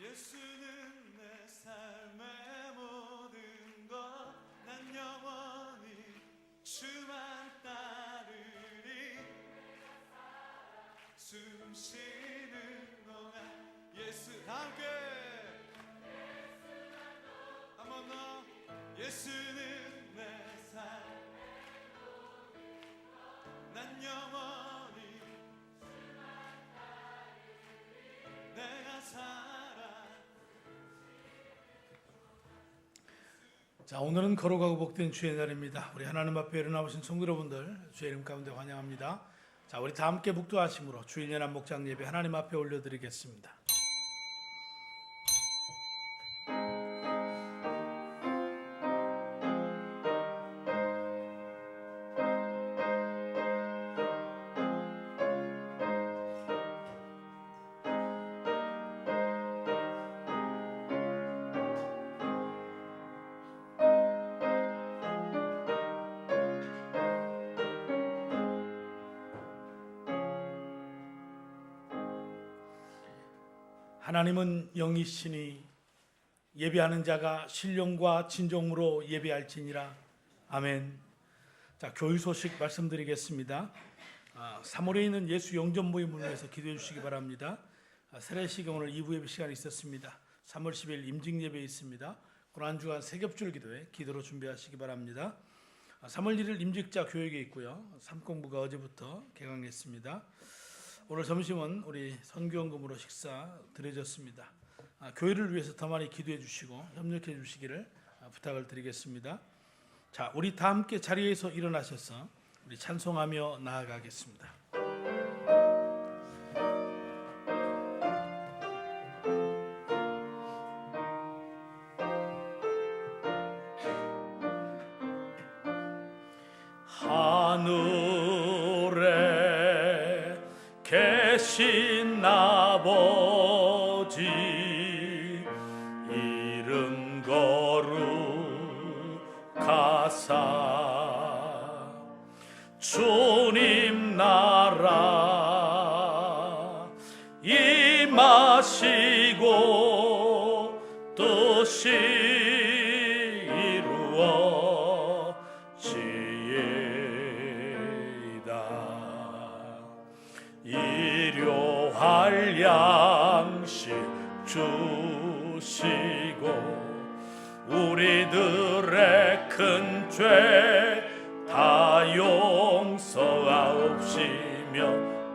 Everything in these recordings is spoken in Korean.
예수는 내 삶의 모든 것, 난 영원히 주만 따르리. 숨 쉬는 동안 예수 함께 한 번 더. 예수는 내 삶의 모든 것, 난 영원히 주만 따르리. 내가 살아. 자, 오늘은 거룩하고 복된 주의 날입니다. 우리 하나님 앞에 일어나오신 성도 여러분들 주의 이름 가운데 환영합니다. 자, 우리 다 함께 묵도하심으로 주일 연합 목장 예배 하나님 앞에 올려드리겠습니다. 하나님은 영이시니 예배하는 자가 신령과 진정으로 예배할지니라. 아멘. 자, 교회 소식 말씀드리겠습니다. 3월에 있는 예수 영접 모임을 위해서 기도해 주시기 바랍니다. 세례시경 오늘 2부 예배 시간이 있었습니다. 3월 10일 임직 예배 있습니다. 고난주간 세겹줄 기도회 기도로 준비하시기 바랍니다. 3월 1일 임직자 교육이 있고요. 삼공부가 어제부터 개강했습니다. 오늘 점심은 우리 선교원금으로 식사 드려졌습니다. 교회를 위해서 더 많이 기도해 주시고 협력해 주시기를 부탁을 드리겠습니다. 자, 우리 다 함께 자리에서 일어나셔서 우리 찬송하며 나아가겠습니다. 하늘에 계신 아버지 이름 거룩하사 주님 나라 임하시고 뜻이 이루어지이다. 일용할 양식 주시고 우리들의 큰 죄 다 용서하옵시며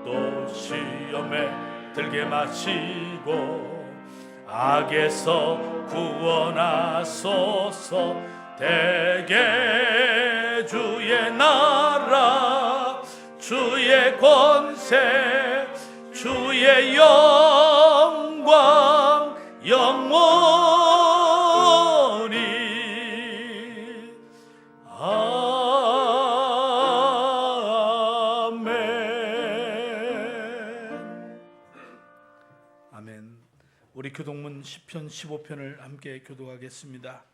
또 시험에 들게 마시고 악에서 구원하소서. 대개 주의 나라 주의 권세 주의 영광 영원히 아멘. 아멘. 우리 교동문 시편 15편을 함께 교독하겠습니다.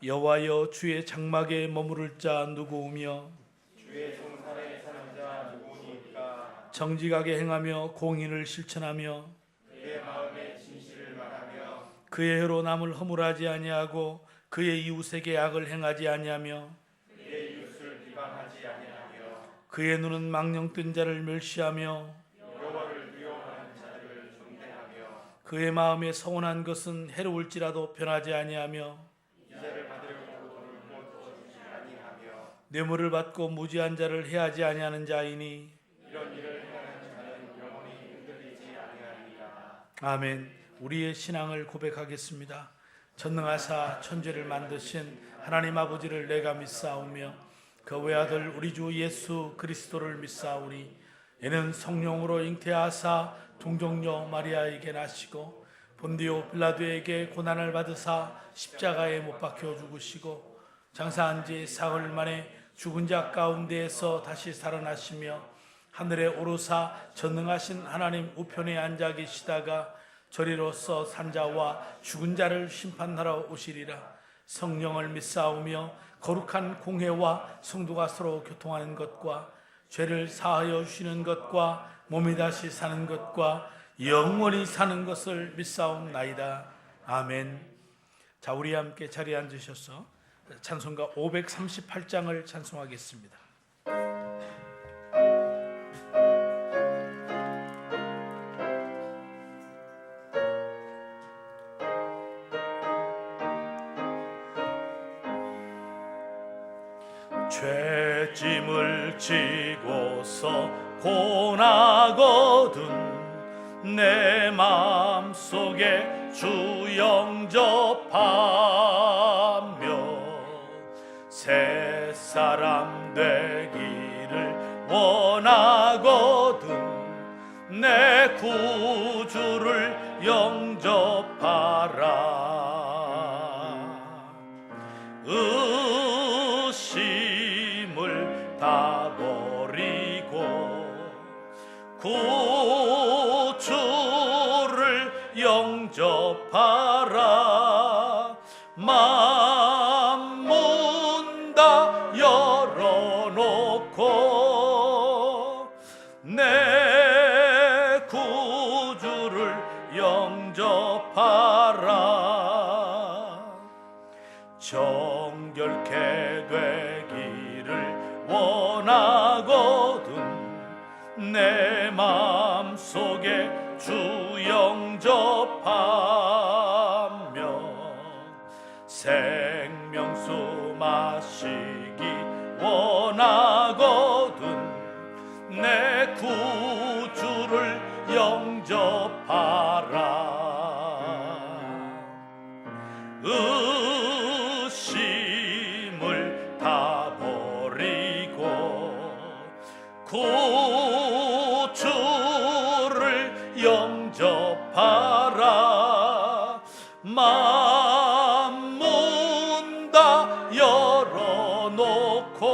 여호와여 주의 장막에 머무를 자 누구오며 주의 성산에 사는 자 누구니까. 정직하게 행하며 공의를 실천하며 그의 마음에 진실을 말하며 그의 혀로 남을 허물하지 아니하고 그의 이웃에게 악을 행하지 아니하며 그의 이웃을 비방하지 아니하며 그의 눈은 망령된 자를 멸시하며 여호와를 두려워하는 자들을 존대하며 그의 마음에 서운한 것은 해로울지라도 변하지 아니하며 이자를 받으려고 돈을 못 주지 아니하며 뇌물을 받고 무지한 자를 해하지 아니하는 자이니 이런 일을 행하는 자는 영원히 흔들리지 아니하리라. 아멘. 우리의 신앙을 고백하겠습니다. 전능하사 천지를 만드신 하나님 아버지를 내가 믿사오며 그 외아들 우리 주 예수 그리스도를 믿사오니 이는 성령으로 잉태하사 동정녀 마리아에게 나시고 본디오 빌라도에게 고난을 받으사 십자가에 못 박혀 죽으시고 장사한 지 사흘 만에 죽은 자 가운데에서 다시 살아나시며 하늘에 오르사 전능하신 하나님 우편에 앉아 계시다가 저리로서 산자와 죽은 자를 심판하러 오시리라. 성령을 믿사오며 거룩한 공회와 성도가 서로 교통하는 것과 죄를 사하여 주시는 것과 몸이 다시 사는 것과 영원히 사는 것을 믿사옵나이다. 아멘. 자, 우리 함께 자리에 앉으셔서 찬송가 538장을 찬송하겠습니다. 죄짐을 지고서 고나거든 내 마음속에 주 영접하며 새 사람 되기를 원하거든 내 구주를 영접하라. 의심을 다 버리고 구주를 영접하라. 맘 문 다 열어놓고 내 구주를 영접하라. 정결케 되기를 원하거든 내 마음속에 주 영접하며 생명수 마시기 원하거든 내 구주를 영접하라. 의심을 다 버리고 구주를 영접하라. 맘 문 다 열어놓고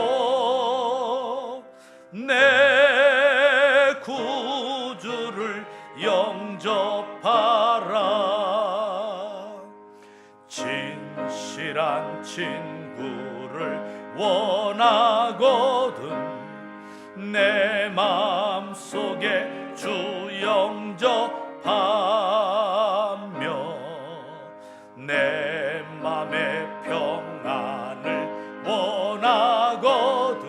내 구주를 영접하라. 진실한 친구를 원하거든 내 마음속에 주 영접하며 내 맘의 평안을 원하거든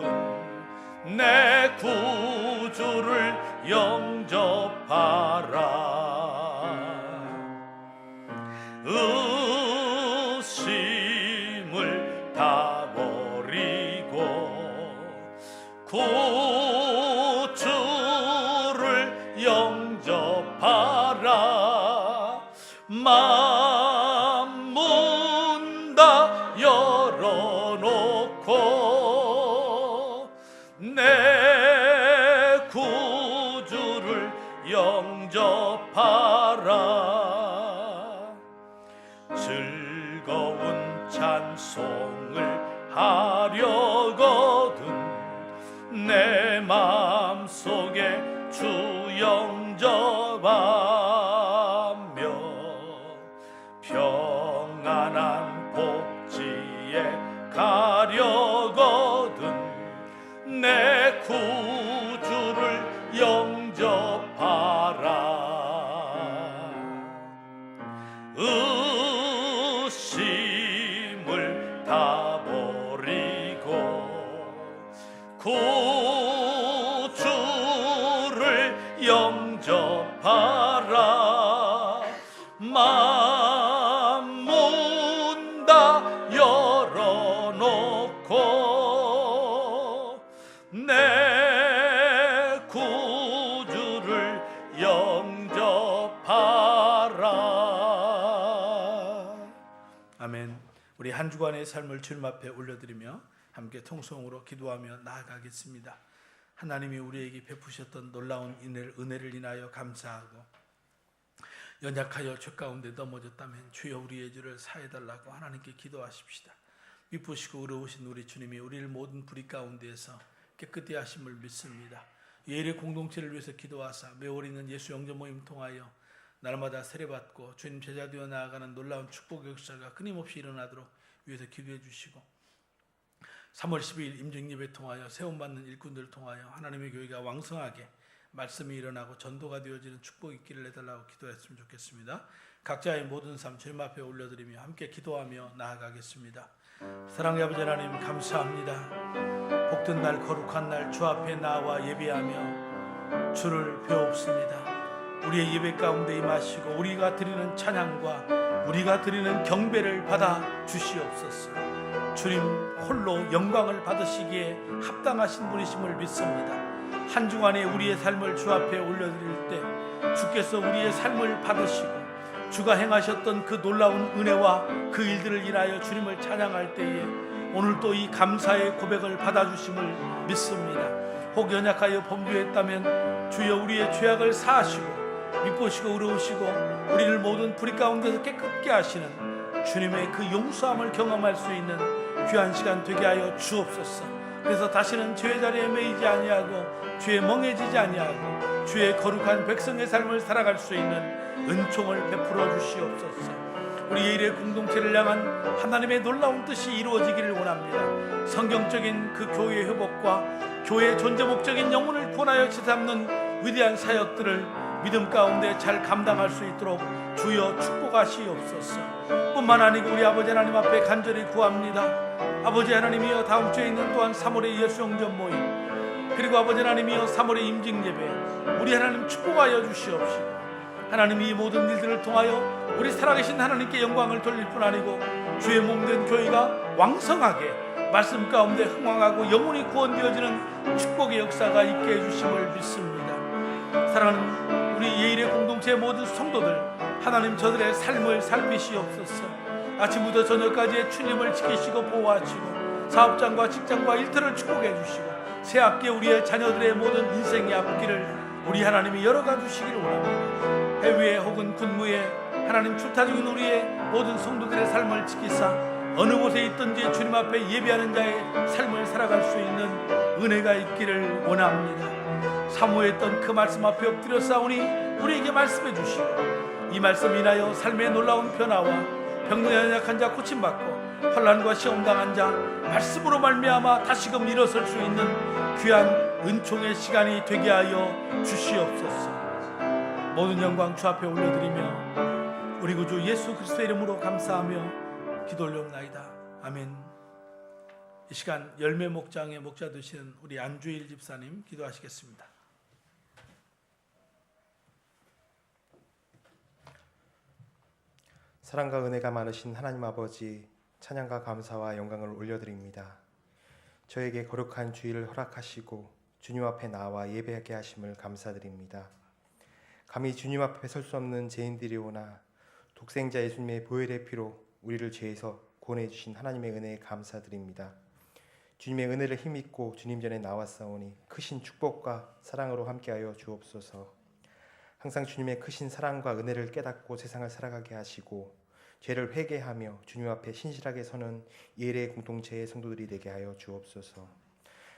내 구주를 영접하라. 의심을 다 버리고 구주를 영접하라. 맘 문 다 열어놓고 내 구주를 영접하라. 즐거운 찬송을 하려거든 내 마음속에 주 영접하며 평안한 복지에 가려거든 내 구주를 영접하라. 의심을 다 버리고 구주를 영접하라. 맘 문 다 열어놓고 내 구주를 영접하라. 아멘. 우리 한 주간의 삶을 주님 앞에 올려드리며 함께 통성으로 기도하며 나아가겠습니다. 하나님이 우리에게 베푸셨던 놀라운 은혜를 인하여 감사하고 연약하여 죄 가운데 넘어졌다면 주여 우리의 죄를 사해달라고 하나님께 기도하십시다. 미쁘시고 의로우신 우리 주님이 우리를 모든 불의 가운데에서 깨끗이 하심을 믿습니다. 예일의 공동체를 위해서 기도하사 매월 있는 예수 영접 모임 통하여 날마다 세례받고 주님 제자 되어 나아가는 놀라운 축복의 역사가 끊임없이 일어나도록 위해서 기도해 주시고 3월 12일 임직예배 통하여 세움받는 일꾼들을 통하여 하나님의 교회가 왕성하게 말씀이 일어나고 전도가 되어지는 축복이 있기를 해달라고 기도했으면 좋겠습니다. 각자의 모든 삶 주님 앞에 올려드리며 함께 기도하며 나아가겠습니다. 사랑의 아버지 하나님 감사합니다. 복된 날 거룩한 날 주 앞에 나와 예배하며 주를 배웁습니다. 우리의 예배 가운데 임하시고 우리가 드리는 찬양과 우리가 드리는 경배를 받아 주시옵소서. 주님 홀로 영광을 받으시기에 합당하신 분이심을 믿습니다. 한 주간에 우리의 삶을 주 앞에 올려드릴 때 주께서 우리의 삶을 받으시고 주가 행하셨던 그 놀라운 은혜와 그 일들을 인하여 주님을 찬양할 때에 오늘 또 이 감사의 고백을 받아주심을 믿습니다. 혹 연약하여 범죄했다면 주여 우리의 죄악을 사하시고 미쁘시고 의로우시고 우리를 모든 불의 가운데서 깨끗게 하시는 주님의 그 용서함을 경험할 수 있는 귀한 시간 되게 하여 주옵소서. 그래서 다시는 죄의 자리에 매이지 아니하고 죄에 멍해지지 아니하고 주의 거룩한 백성의 삶을 살아갈 수 있는 은총을 베풀어 주시옵소서. 우리의 일의 공동체를 향한 하나님의 놀라운 뜻이 이루어지기를 원합니다. 성경적인 그 교회의 회복과 교회의 존재 목적인 영혼을 구원하여 지삼는 위대한 사역들을 믿음 가운데 잘 감당할 수 있도록 주여 축복하시옵소서. 뿐만 아니고 우리 아버지 하나님 앞에 간절히 구합니다. 아버지 하나님이여 다음 주에 있는 또한 3월의 예수영전 모임 그리고 아버지 하나님이여 3월의 임직예배 우리 하나님 축복하여 주시옵시고 하나님 이 모든 일들을 통하여 우리 살아계신 하나님께 영광을 돌릴 뿐 아니고 주의 몸된 교회가 왕성하게 말씀 가운데 흥왕하고 영혼이 구원되어지는 축복의 역사가 있게 해주심을 믿습니다. 사랑하는 우리 예일의 공동체의 모든 성도들 하나님 저들의 삶을 살피시옵소서. 아침부터 저녁까지의 출입을 지키시고 보호하시고 사업장과 직장과 일터를 축복해 주시고 새학기에 우리의 자녀들의 모든 인생의 앞길을 우리 하나님이 열어가 주시기를 원합니다. 해외에 혹은 군무에 하나님 출타 중인 우리의 모든 성도들의 삶을 지키사 어느 곳에 있든지 주님 앞에 예배하는 자의 삶을 살아갈 수 있는 은혜가 있기를 원합니다. 사모했던 그 말씀 앞에 엎드려 싸우니 우리에게 말씀해 주시고 이 말씀 인하여 삶의 놀라운 변화와 병든 연약한 자 고침받고 환난과 시험 당한 자 말씀으로 말미암아 다시금 일어설 수 있는 귀한 은총의 시간이 되게 하여 주시옵소서. 모든 영광 주 앞에 올려드리며 우리 구주 예수 그리스도의 이름으로 감사하며 기도 올려옵나이다. 아멘. 이 시간 열매 목장의 목자 되시는 우리 안주일 집사님 기도하시겠습니다. 사랑과 은혜가 많으신 하나님 아버지, 찬양과 감사와 영광을 올려드립니다. 저에게 거룩한 주일을 허락하시고 주님 앞에 나와 예배하게 하심을 감사드립니다. 감히 주님 앞에 설 수 없는 죄인들이 오나 독생자 예수님의 보혈의 피로 우리를 죄에서 구원해 주신 하나님의 은혜에 감사드립니다. 주님의 은혜를 힘입고 주님 전에 나왔사오니 크신 축복과 사랑으로 함께하여 주옵소서. 항상 주님의 크신 사랑과 은혜를 깨닫고 세상을 살아가게 하시고 죄를 회개하며 주님 앞에 신실하게 서는 예례 공동체의 성도들이 되게 하여 주옵소서.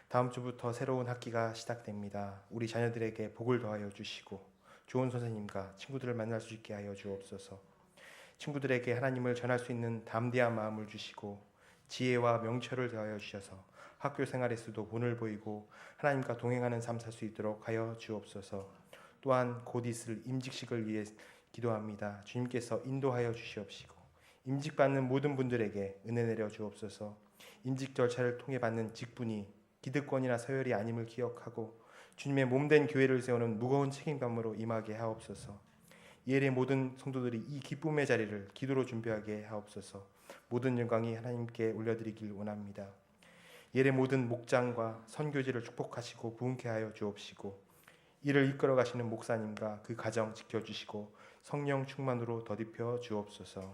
다음 주부터 새로운 학기가 시작됩니다. 우리 자녀들에게 복을 더하여 주시고 좋은 선생님과 친구들을 만날 수 있게 하여 주옵소서. 친구들에게 하나님을 전할 수 있는 담대한 마음을 주시고 지혜와 명철을 더하여 주셔서 학교 생활에서도 본을 보이고 하나님과 동행하는 삶 살 수 있도록 하여 주옵소서. 또한 곧 있을 임직식을 위해 기도합니다. 주님께서 인도하여 주시옵시고 임직받는 모든 분들에게 은혜 내려 주옵소서. 임직 절차를 통해 받는 직분이 기득권이나 서열이 아님을 기억하고 주님의 몸된 교회를 세우는 무거운 책임감으로 임하게 하옵소서. 예일의 모든 성도들이 이 기쁨의 자리를 기도로 준비하게 하옵소서. 모든 영광이 하나님께 올려드리길 원합니다. 예일의 모든 목장과 선교지를 축복하시고 부흥케 하여 주옵시고 이를 이끌어 가시는 목사님과 그 가정 지켜주시고 성령 충만으로 더딥혀 주옵소서.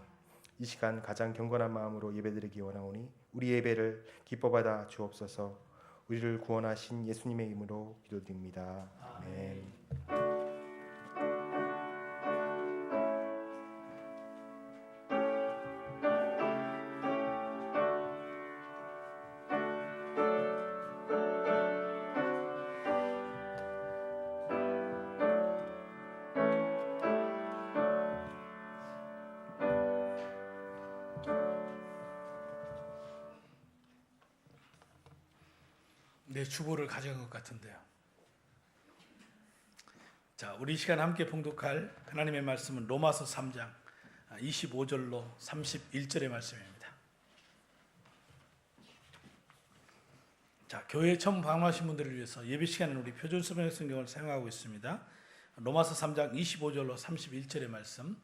이 시간 가장 경건한 마음으로 예배드리기 원하오니 우리 예배를 기뻐받아 주옵소서. 우리를 구원하신 예수님의 이름으로 기도드립니다. 아멘. 내 주보를 가져간 것 같은데요. 자, 우리 이 시간 함께 봉독할 하나님의 말씀은 로마서 3장 25절로 31절의 말씀입니다. 자, 교회에 처음 방문하신 분들을 위해서 예배 시간에는 우리 표준 서명 성경을 사용하고 있습니다. 로마서 3장 25절로 31절의 말씀.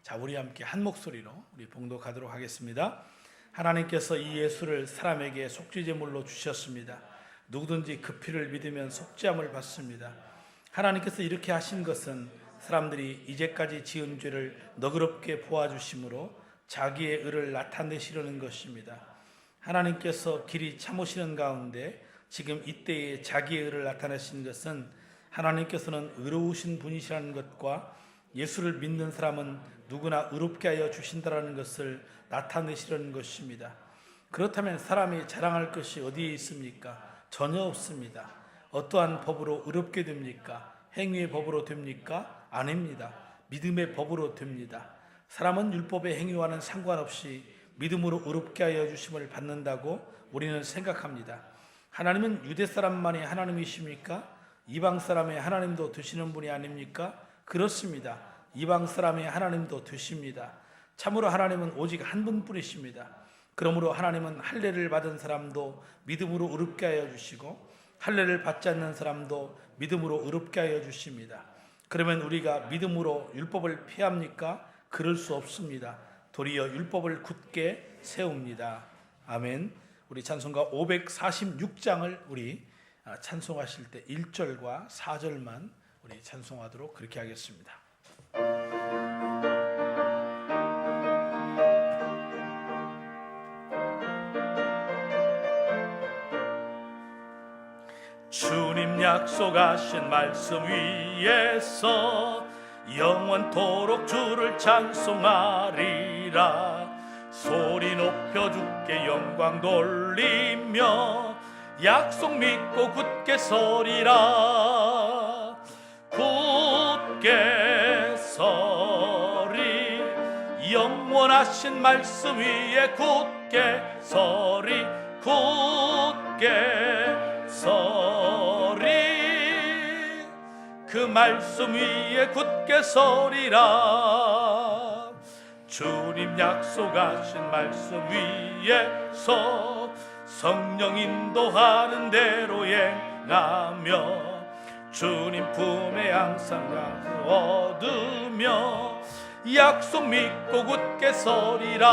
자, 우리 함께 한 목소리로 우리 봉독하도록 하겠습니다. 하나님께서 이 예수를 사람에게 속죄제물로 주셨습니다. 누구든지 그 피를 믿으면 속죄함을 받습니다. 하나님께서 이렇게 하신 것은 사람들이 이제까지 지은 죄를 너그럽게 보아주심으로 자기의 의를 나타내시려는 것입니다. 하나님께서 길이 참으시는 가운데 지금 이때에 자기의 의를 나타내신 것은 하나님께서는 의로우신 분이시라는 것과 예수를 믿는 사람은 누구나 의롭게 하여 주신다라는 것을 나타내시려는 것입니다. 그렇다면 사람이 자랑할 것이 어디에 있습니까? 전혀 없습니다. 어떠한 법으로 의롭게 됩니까? 행위의 법으로 됩니까? 아닙니다. 믿음의 법으로 됩니다. 사람은 율법의 행위와는 상관없이 믿음으로 의롭게 하여 주심을 받는다고 우리는 생각합니다. 하나님은 유대 사람만이 하나님이십니까? 이방 사람의 하나님도 되시는 분이 아닙니까? 그렇습니다. 이방 사람의 하나님도 되십니다. 참으로 하나님은 오직 한 분뿐이십니다. 그러므로 하나님은 할례를 받은 사람도 믿음으로 의롭게 하여 주시고 할례를 받지 않는 사람도 믿음으로 의롭게 하여 주십니다. 그러면 우리가 믿음으로 율법을 피합니까? 그럴 수 없습니다. 도리어 율법을 굳게 세웁니다. 아멘. 우리 찬송가 546장을 우리 찬송하실 때 1절과 4절만 우리 찬송하도록 그렇게 하겠습니다. 주님 약속하신 말씀 위에서 영원토록 주를 찬송하리라. 소리 높여 주께 영광 돌리며 약속 믿고 굳게 서리라. 굳게 서리 영원하신 말씀 위에 굳게 서리. 굳게 서리 그 말씀 위에 굳게 서리라. 주님 약속하신 말씀 위에서 성령 인도하는 대로 행하며 주님 품에 항상 얻으며 약속 믿고 굳게 서리라.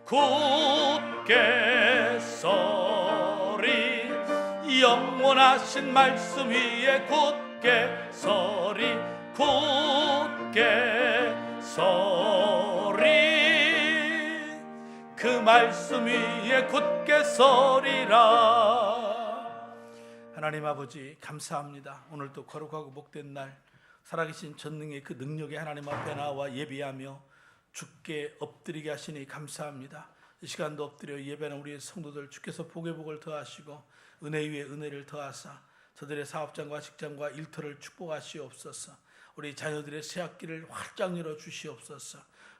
굳게 서리 영원하신 말씀 위에 굳게 서리. 굳게 서리 그 말씀 위에 굳게 서리라. 하나님 아버지 감사합니다. 오늘도 거룩하고 복된 날 살아계신 전능의 그 능력의 하나님 앞에 나와 예배하며 주께 엎드리게 하시니 감사합니다. 이 시간도 엎드려 예배하는 우리의 성도들 주께서 복의 복을 더하시고 은혜 위에 은혜를 더하사 저들의 사업장과 직장과 일터를 축복하시옵소서. 우리 자녀들의 새 학기를 활짝 열어 주시옵소서.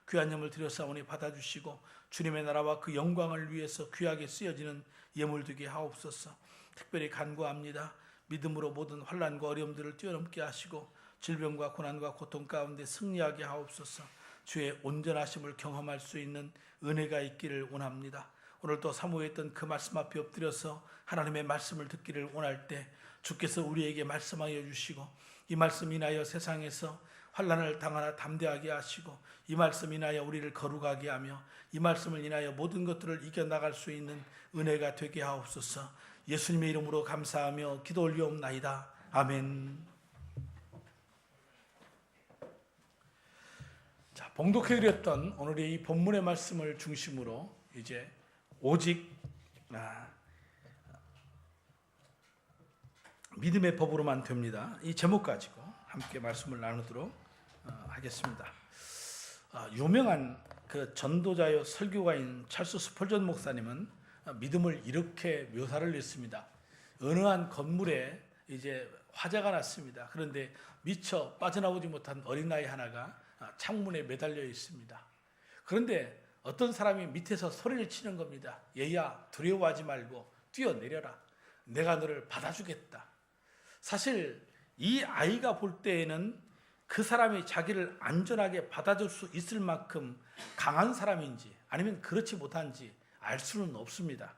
귀한 예물 드려사오니 받아주시고 주님의 나라와 그 영광을 위해서 귀하게 쓰여지는 예물 되게 하옵소서. 특별히 간구합니다. 믿음으로 모든 환난과 어려움들을 뛰어넘게 하시고 질병과 고난과 고통 가운데 승리하게 하옵소서. 주의 온전하심을 경험할 수 있는 은혜가 있기를 원합니다. 오늘 또 사모했던 그 말씀 앞에 엎드려서 하나님의 말씀을 듣기를 원할 때 주께서 우리에게 말씀하여 주시고 이 말씀 인하여 세상에서 환난을 당하나 담대하게 하시고 이 말씀 인하여 우리를 거룩하게 하며 이 말씀을 인하여 모든 것들을 이겨나갈 수 있는 은혜가 되게 하옵소서. 예수님의 이름으로 감사하며 기도 올리옵나이다. 아멘. 자, 봉독해드렸던 오늘의 이 본문의 말씀을 중심으로 이제 오직 믿음의 법으로만 됩니다. 이 제목 가지고 함께 말씀을 나누도록 하겠습니다. 유명한 그 전도자요 설교가인 찰스 스펄전 목사님은 믿음을 이렇게 묘사를 했습니다. 어느 한 건물에 이제 화재가 났습니다. 그런데 미처 빠져나오지 못한 어린아이 하나가 창문에 매달려 있습니다. 그런데 어떤 사람이 밑에서 소리를 치는 겁니다. 얘야, 두려워하지 말고 뛰어내려라. 내가 너를 받아주겠다. 사실 이 아이가 볼 때에는 그 사람이 자기를 안전하게 받아줄 수 있을 만큼 강한 사람인지 아니면 그렇지 못한지 알 수는 없습니다.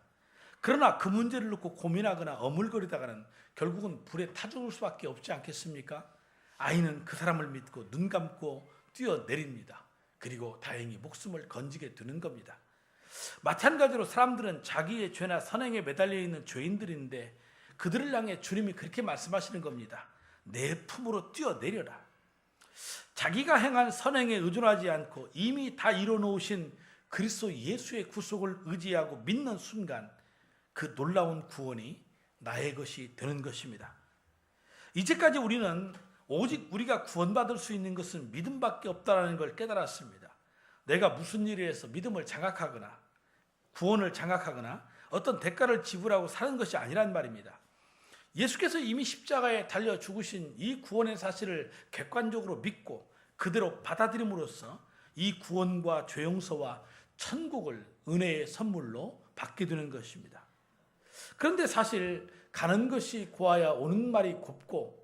그러나 그 문제를 놓고 고민하거나 어물거리다가는 결국은 불에 타 죽을 수밖에 없지 않겠습니까? 아이는 그 사람을 믿고 눈 감고 뛰어내립니다. 그리고 다행히 목숨을 건지게 되는 겁니다. 마찬가지로 사람들은 자기의 죄나 선행에 매달려 있는 죄인들인데 그들을 향해 주님이 그렇게 말씀하시는 겁니다. 내 품으로 뛰어내려라. 자기가 행한 선행에 의존하지 않고 이미 다 이뤄놓으신 그리스도 예수의 구속을 의지하고 믿는 순간 그 놀라운 구원이 나의 것이 되는 것입니다. 이제까지 우리는 오직 우리가 구원받을 수 있는 것은 믿음밖에 없다는 걸 깨달았습니다. 내가 무슨 일을 해서 믿음을 장악하거나 구원을 장악하거나 어떤 대가를 지불하고 사는 것이 아니란 말입니다. 예수께서 이미 십자가에 달려 죽으신 이 구원의 사실을 객관적으로 믿고 그대로 받아들임으로써 이 구원과 죄 용서와 천국을 은혜의 선물로 받게 되는 것입니다. 그런데 사실 가는 것이 고와야 오는 말이 곱고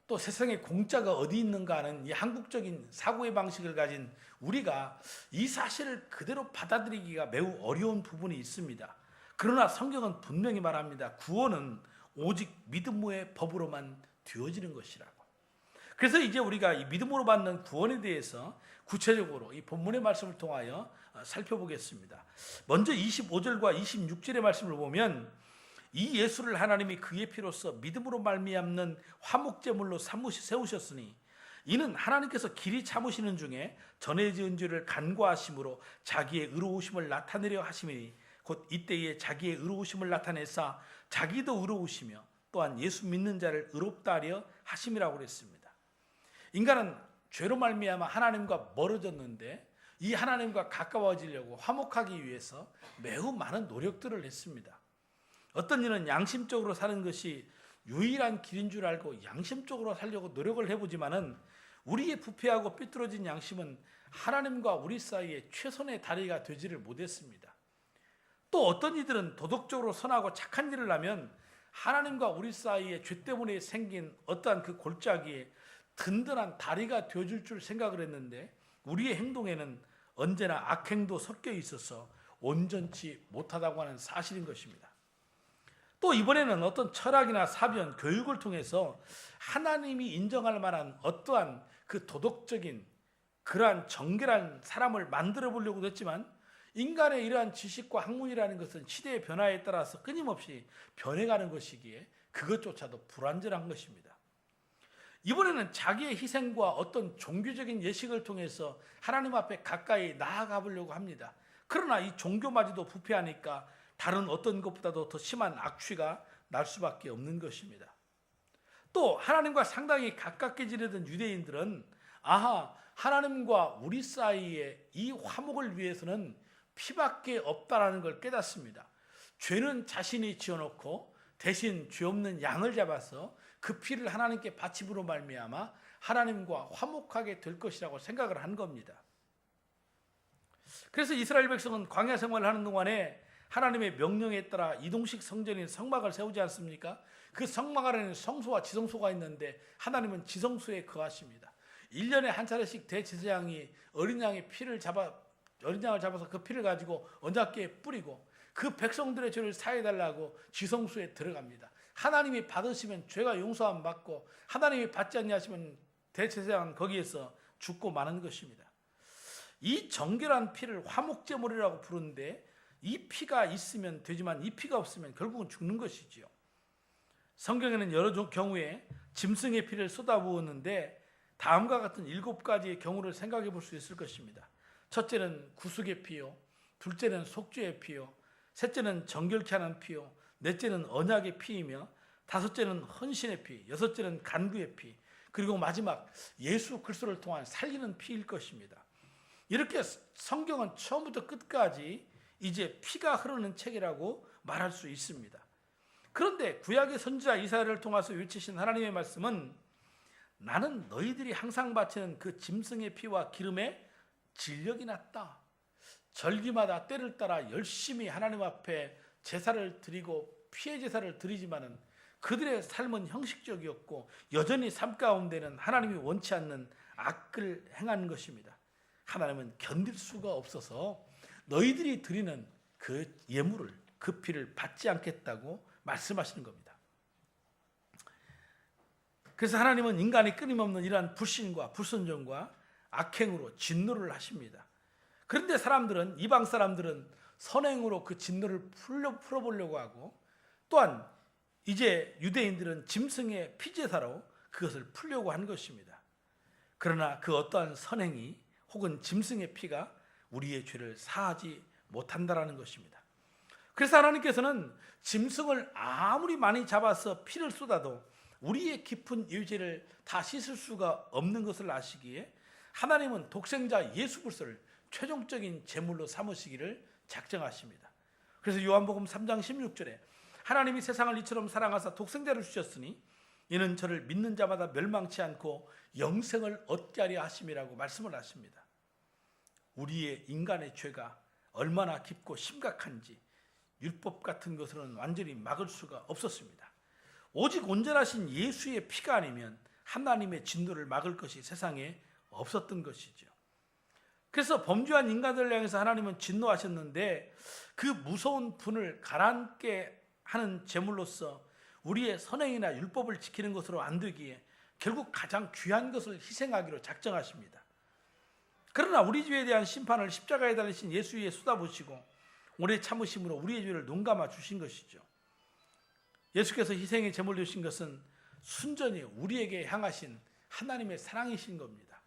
또 세상에 공짜가 어디 있는가 하는 이 한국적인 사고의 방식을 가진 우리가 이 사실을 그대로 받아들이기가 매우 어려운 부분이 있습니다. 그러나 성경은 분명히 말합니다. 구원은 오직 믿음의 법으로만 되어지는 것이라고. 그래서 이제 우리가 이 믿음으로 받는 구원에 대해서 구체적으로 이 본문의 말씀을 통하여 살펴보겠습니다. 먼저 25절과 26절의 말씀을 보면 이 예수를 하나님이 그의 피로써 믿음으로 말미암는 화목제물로 세우셨으니 이는 하나님께서 길이 참으시는 중에 전에 지은 죄를 간과하심으로 자기의 의로우심을 나타내려 하심이니 곧 이때에 자기의 의로우심을 나타내사 자기도 의로우시며 또한 예수 믿는 자를 의롭다 하려 하심이라고 그랬습니다. 인간은 죄로 말미암아 하나님과 멀어졌는데 이 하나님과 가까워지려고 화목하기 위해서 매우 많은 노력들을 했습니다. 어떤 이는 양심적으로 사는 것이 유일한 길인 줄 알고 양심적으로 살려고 노력을 해보지만은 우리의 부패하고 삐뚤어진 양심은 하나님과 우리 사이에 최선의 다리가 되지를 못했습니다. 또 어떤 이들은 도덕적으로 선하고 착한 일을 하면 하나님과 우리 사이에 죄 때문에 생긴 어떠한 그 골짜기에 든든한 다리가 되어줄 줄 생각을 했는데 우리의 행동에는 언제나 악행도 섞여 있어서 온전치 못하다고 하는 사실인 것입니다. 또 이번에는 어떤 철학이나 사변, 교육을 통해서 하나님이 인정할 만한 어떠한 그 도덕적인 그러한 정결한 사람을 만들어 보려고도 했지만 인간의 이러한 지식과 학문이라는 것은 시대의 변화에 따라서 끊임없이 변해가는 것이기에 그것조차도 불완전한 것입니다. 이번에는 자기의 희생과 어떤 종교적인 예식을 통해서 하나님 앞에 가까이 나아가 보려고 합니다. 그러나 이 종교마저도 부패하니까 다른 어떤 것보다도 더 심한 악취가 날 수밖에 없는 것입니다. 또 하나님과 상당히 가깝게 지내던 유대인들은 하나님과 우리 사이에 이 화목을 위해서는 피밖에 없다라는 걸 깨닫습니다. 죄는 자신이 지어놓고 대신 죄 없는 양을 잡아서 그 피를 하나님께 바침으로 말미암아 하나님과 화목하게 될 것이라고 생각을 한 겁니다. 그래서 이스라엘 백성은 광야 생활을 하는 동안에 하나님의 명령에 따라 이동식 성전인 성막을 세우지 않습니까? 그 성막 안에는 성소와 지성소가 있는데 하나님은 지성소에 거하십니다. 1년에 한 차례씩 대제사장이 어린 양을 잡아서 그 피를 가지고 언약궤에 뿌리고 그 백성들의 죄를 사해달라고 지성소에 들어갑니다. 하나님이 받으시면 죄가 용서함 받고 하나님이 받지 않냐 하시면 대제사장은 거기에서 죽고 마는 것입니다. 이 정결한 피를 화목제물이라고 부르는데 이 피가 있으면 되지만 이 피가 없으면 결국은 죽는 것이지요. 성경에는 여러 경우에 짐승의 피를 쏟아부었는데 다음과 같은 7가지의 경우를 생각해 볼 수 있을 것입니다. 첫째는 구속의 피요, 둘째는 속죄의 피요, 셋째는 정결케 하는 피요, 넷째는 언약의 피이며 다섯째는 헌신의 피, 여섯째는 간구의 피, 그리고 마지막 예수 그리스도를 통한 살리는 피일 것입니다. 이렇게 성경은 처음부터 끝까지 이제 피가 흐르는 책이라고 말할 수 있습니다. 그런데 구약의 선지자 이사야를 통해서 외치신 하나님의 말씀은 나는 너희들이 항상 바치는 그 짐승의 피와 기름에 진력이 났다. 절기마다 때를 따라 열심히 하나님 앞에 제사를 드리고 피의 제사를 드리지만은 그들의 삶은 형식적이었고 여전히 삶 가운데는 하나님이 원치 않는 악을 행하는 것입니다. 하나님은 견딜 수가 없어서 너희들이 드리는 그 예물을, 그 피를 받지 않겠다고 말씀하시는 겁니다. 그래서 하나님은 인간이 끊임없는 이러한 불신과 불순종과 악행으로 진노를 하십니다. 그런데 사람들은, 이방 사람들은 선행으로 그 진노를 풀어보려고 하고, 또한 이제 유대인들은 짐승의 피제사로 그것을 풀려고 한 것입니다. 그러나 그 어떠한 선행이 혹은 짐승의 피가 우리의 죄를 사하지 못한다라는 것입니다. 그래서 하나님께서는 짐승을 아무리 많이 잡아서 피를 쏟아도 우리의 깊은 유죄를 다 씻을 수가 없는 것을 아시기에 하나님은 독생자 예수 그리스도를 최종적인 제물로 삼으시기를 작정하십니다. 그래서 요한복음 3장 16절에 하나님이 세상을 이처럼 사랑하사 독생자를 주셨으니 이는 저를 믿는 자마다 멸망치 않고 영생을 얻게 하려 하심이라고 말씀을 하십니다. 우리의 인간의 죄가 얼마나 깊고 심각한지 율법 같은 것으로는 완전히 막을 수가 없었습니다. 오직 온전하신 예수의 피가 아니면 하나님의 진노를 막을 것이 세상에 없었던 것이죠. 그래서 범죄한 인간들을 향해서 하나님은 진노하셨는데 그 무서운 분을 가라앉게 하는 제물로서 우리의 선행이나 율법을 지키는 것으로 안 되기에 결국 가장 귀한 것을 희생하기로 작정하십니다. 그러나 우리 죄에 대한 심판을 십자가에 달리신 예수 위에 쏟아부으시고 오래 참으심으로 우리의 죄를 눈감아 주신 것이죠. 예수께서 희생의 제물 되신 것은 순전히 우리에게 향하신 하나님의 사랑이신 겁니다.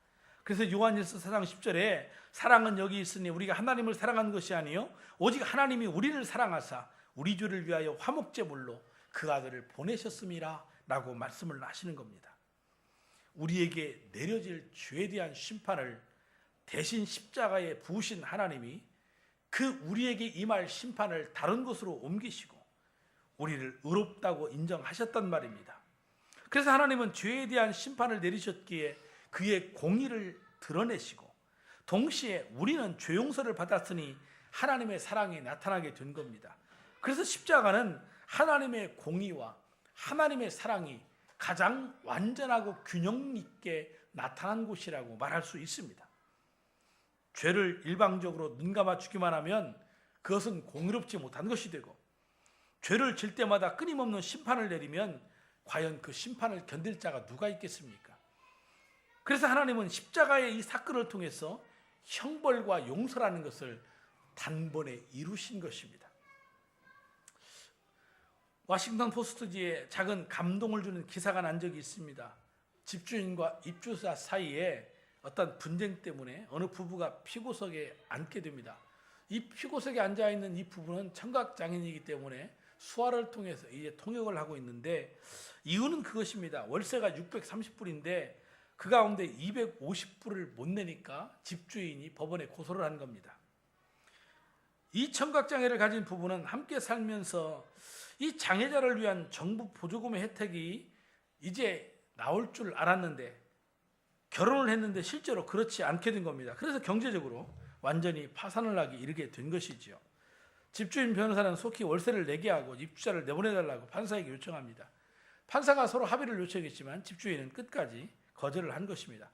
그래서 요한일서 4장 10절에 사랑은 여기 있으니 우리가 하나님을 사랑한 것이 아니요 오직 하나님이 우리를 사랑하사 우리 죄를 위하여 화목제물로 그 아들을 보내셨음이라 라고 말씀을 하시는 겁니다. 우리에게 내려질 죄에 대한 심판을 대신 십자가에 부으신 하나님이 그 우리에게 임할 심판을 다른 곳으로 옮기시고 우리를 의롭다고 인정하셨단 말입니다. 그래서 하나님은 죄에 대한 심판을 내리셨기에 그의 공의를 드러내시고 동시에 우리는 죄 용서를 받았으니 하나님의 사랑이 나타나게 된 겁니다. 그래서 십자가는 하나님의 공의와 하나님의 사랑이 가장 완전하고 균형 있게 나타난 곳이라고 말할 수 있습니다. 죄를 일방적으로 눈감아 주기만 하면 그것은 공의롭지 못한 것이 되고 죄를 질 때마다 끊임없는 심판을 내리면 과연 그 심판을 견딜 자가 누가 있겠습니까? 그래서 하나님은 십자가의 이 사건을 통해서 형벌과 용서라는 것을 단번에 이루신 것입니다. 워싱턴 포스트지에 작은 감동을 주는 기사가 난 적이 있습니다. 집주인과 입주자 사이에 어떤 분쟁 때문에 어느 부부가 피고석에 앉게 됩니다. 이 피고석에 앉아있는 이 부부는 청각장애인이기 때문에 수화를 통해서 이제 통역을 하고 있는데 이유는 그것입니다. 월세가 630불인데 그 가운데 250불을 못 내니까 집주인이 법원에 고소를 한 겁니다. 이 청각장애를 가진 부부는 함께 살면서 이 장애자를 위한 정부 보조금의 혜택이 이제 나올 줄 알았는데 결혼을 했는데 실제로 그렇지 않게 된 겁니다. 그래서 경제적으로 완전히 파산을 하기 이르게 된 것이죠. 집주인 변호사는 속히 월세를 내게 하고 입주자를 내보내달라고 판사에게 요청합니다. 판사가 서로 합의를 요청했지만 집주인은 끝까지 거절을 한 것입니다.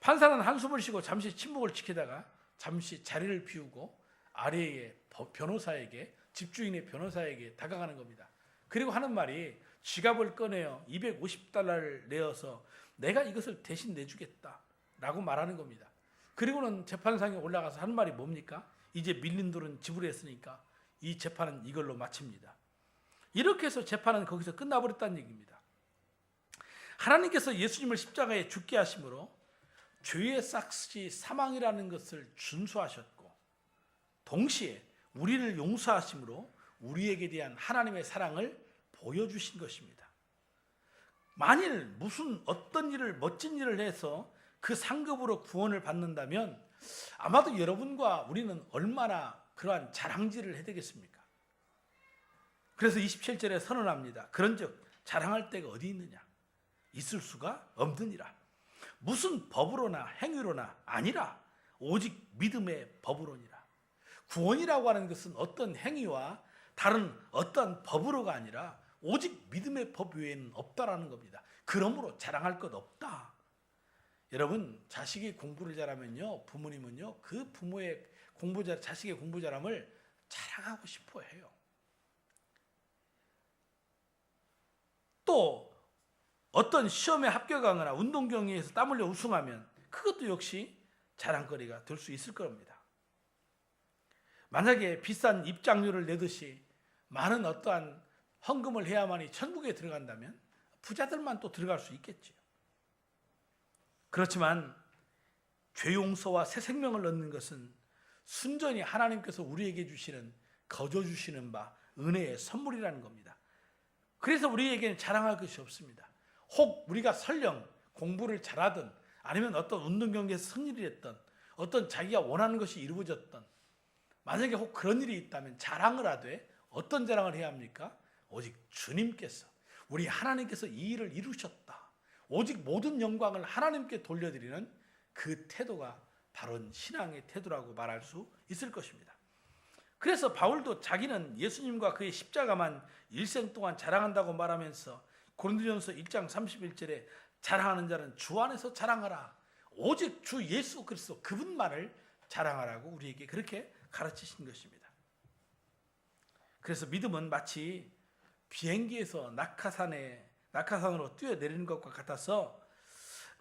판사는 한숨을 쉬고 잠시 침묵을 지키다가 잠시 자리를 비우고 아래의 변호사에게 집주인의 변호사에게 다가가는 겁니다. 그리고 하는 말이 지갑을 꺼내어 250달러를 내어서 내가 이것을 대신 내주겠다 라고 말하는 겁니다. 그리고는 재판상에 올라가서 하는 말이 뭡니까? 이제 밀린 돈은 지불했으니까 이 재판은 이걸로 마칩니다. 이렇게 해서 재판은 거기서 끝나버렸다는 얘기입니다. 하나님께서 예수님을 십자가에 죽게 하심으로 죄의 삭시 사망이라는 것을 준수하셨고 동시에 우리를 용서하심으로 우리에게 대한 하나님의 사랑을 보여주신 것입니다. 만일 무슨 어떤 일을 멋진 일을 해서 그 상급으로 구원을 받는다면 아마도 여러분과 우리는 얼마나 그러한 자랑질을 해야 되겠습니까? 그래서 27절에 선언합니다. 그런즉 자랑할 데가 어디 있느냐? 있을 수가 없느니라. 무슨 법으로나 행위로나 아니라 오직 믿음의 법으로니라. 구원이라고 하는 것은 어떤 행위와 다른 어떤 법으로가 아니라 오직 믿음의 법 외에는 없다라는 겁니다. 그러므로 자랑할 것 없다. 여러분, 자식이 공부를 잘하면요, 부모님은요 그 부모의 자식의 공부 잘함을 자랑하고 싶어 해요. 또 어떤 시험에 합격하거나 운동 경기에서 땀 흘려 우승하면 그것도 역시 자랑거리가 될 수 있을 겁니다. 만약에 비싼 입장료를 내듯이 많은 어떠한 헌금을 해야만이 천국에 들어간다면 부자들만 또 들어갈 수 있겠지요. 그렇지만 죄 용서와 새 생명을 얻는 것은 순전히 하나님께서 우리에게 주시는, 거저 주시는 바 은혜의 선물이라는 겁니다. 그래서 우리에게는 자랑할 것이 없습니다. 혹 우리가 설령 공부를 잘하든 아니면 어떤 운동 경기에서 승리를 했던, 어떤 자기가 원하는 것이 이루어졌던, 만약에 혹 그런 일이 있다면 자랑을 하되 어떤 자랑을 해야 합니까? 오직 주님께서, 우리 하나님께서 이 일을 이루셨다. 오직 모든 영광을 하나님께 돌려드리는 그 태도가 바로 신앙의 태도라고 말할 수 있을 것입니다. 그래서 바울도 자기는 예수님과 그의 십자가만 일생 동안 자랑한다고 말하면서 고린도전서 1장 31절에 자랑하는 자는 주 안에서 자랑하라. 오직 주 예수 그리스도 그분만을 자랑하라고 우리에게 그렇게 가르치신 것입니다. 그래서 믿음은 마치 비행기에서 낙하산으로 뛰어내리는 것과 같아서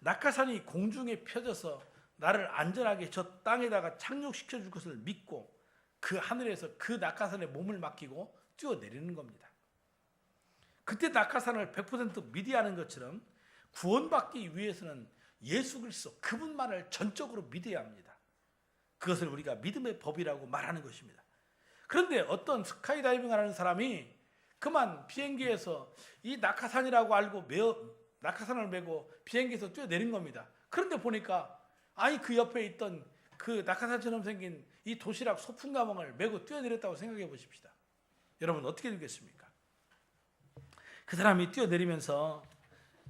낙하산이 공중에 펴져서 나를 안전하게 저 땅에다가 착륙시켜 줄 것을 믿고 그 하늘에서 그 낙하산에 몸을 맡기고 뛰어내리는 겁니다. 그때 낙하산을 100% 믿어야 하는 것처럼 구원받기 위해서는 예수 그리스도 그분만을 전적으로 믿어야 합니다. 그것을 우리가 믿음의 법이라고 말하는 것입니다. 그런데 어떤 스카이다이빙을 하는 사람이 그만 비행기에서 이 낙하산이라고 알고 낙하산을 메고 비행기에서 뛰어내린 겁니다. 그런데 보니까 아니 그 옆에 있던 그 낙하산처럼 생긴 이 도시락 소품 가방을 메고 뛰어내렸다고 생각해 보십시다. 여러분 어떻게 되겠습니까? 그 사람이 뛰어내리면서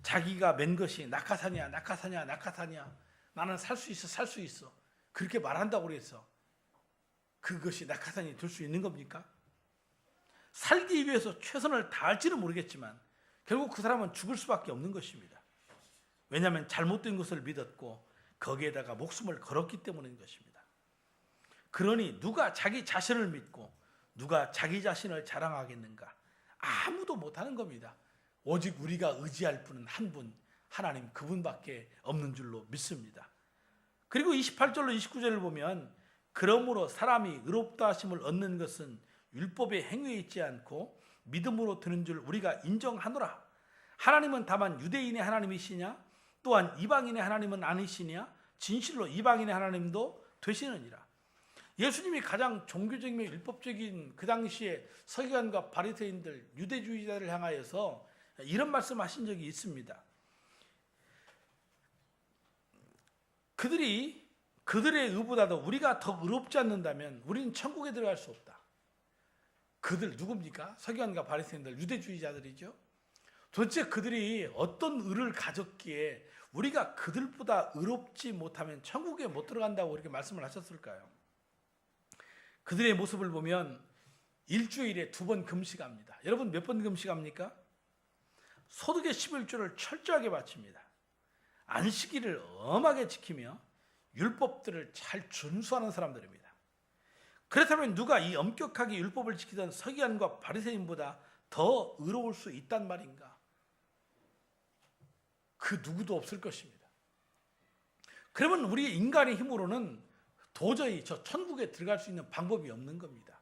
자기가 맨 것이 낙하산이야, 낙하산이야, 낙하산이야. 나는 살 수 있어, 살 수 있어. 그렇게 말한다고 그래서 그것이 낙하산이 될 수 있는 겁니까? 살기 위해서 최선을 다할지는 모르겠지만 결국 그 사람은 죽을 수밖에 없는 것입니다. 왜냐하면 잘못된 것을 믿었고 거기에다가 목숨을 걸었기 때문인 것입니다. 그러니 누가 자기 자신을 믿고 누가 자기 자신을 자랑하겠는가? 아무도 못하는 겁니다. 오직 우리가 의지할 분은 한 분, 하나님 그분밖에 없는 줄로 믿습니다. 그리고 28절로 29절을 보면 그러므로 사람이 의롭다 하심을 얻는 것은 율법의 행위에 있지 않고 믿음으로 드는 줄 우리가 인정하노라. 하나님은 다만 유대인의 하나님이시냐? 또한 이방인의 하나님은 아니시냐? 진실로 이방인의 하나님도 되시느니라. 예수님이 가장 종교적이며 율법적인 그 당시에 서기관과 바리새인들, 유대주의자를 향하여서 이런 말씀하신 적이 있습니다. 그들의 의보다도 우리가 더 의롭지 않는다면 우리는 천국에 들어갈 수 없다. 그들 누굽니까? 서기관과 바리새인들, 유대주의자들이죠. 도대체 그들이 어떤 의를 가졌기에 우리가 그들보다 의롭지 못하면 천국에 못 들어간다고 이렇게 말씀을 하셨을까요? 그들의 모습을 보면 일주일에 2번 금식합니다. 여러분 몇 번 금식합니까? 소득의 11조를 철저하게 바칩니다. 안식일을 엄하게 지키며 율법들을 잘 준수하는 사람들입니다. 그렇다면 누가 이 엄격하게 율법을 지키던 서기관과 바리새인보다 더 의로울 수 있단 말인가? 그 누구도 없을 것입니다. 그러면 우리 인간의 힘으로는 도저히 저 천국에 들어갈 수 있는 방법이 없는 겁니다.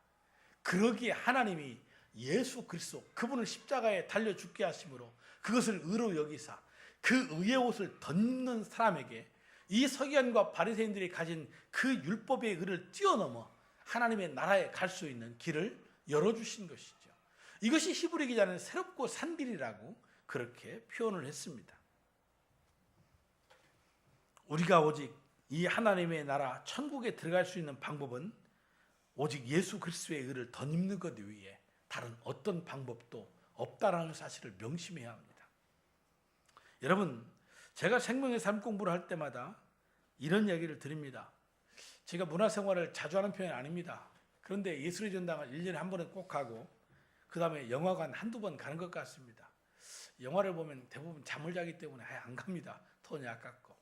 그러기에 하나님이 예수 그리스도 그분을 십자가에 달려 죽게 하심으로 그것을 의로 여기사 그 의의 옷을 덧입는 사람에게 이 서기관과 바리새인들이 가진 그 율법의 의를 뛰어넘어 하나님의 나라에 갈 수 있는 길을 열어주신 것이죠. 이것이 히브리 기자는 새롭고 산 길이라고 그렇게 표현을 했습니다. 우리가 오직 이 하나님의 나라 천국에 들어갈 수 있는 방법은 오직 예수 그리스도의 의를 덧입는 것 외에 다른 어떤 방법도 없다라는 사실을 명심해야 합니다. 여러분, 제가 생명의 삶 공부를 할 때마다 이런 이야기를 드립니다. 제가 문화생활을 자주 하는 편이 아닙니다. 그런데 예술의 전당을 1년에 한 번은 꼭 가고 그 다음에 영화관 한두 번 가는 것 같습니다. 영화를 보면 대부분 잠을 자기 때문에 아예 안 갑니다. 돈이 아깝고.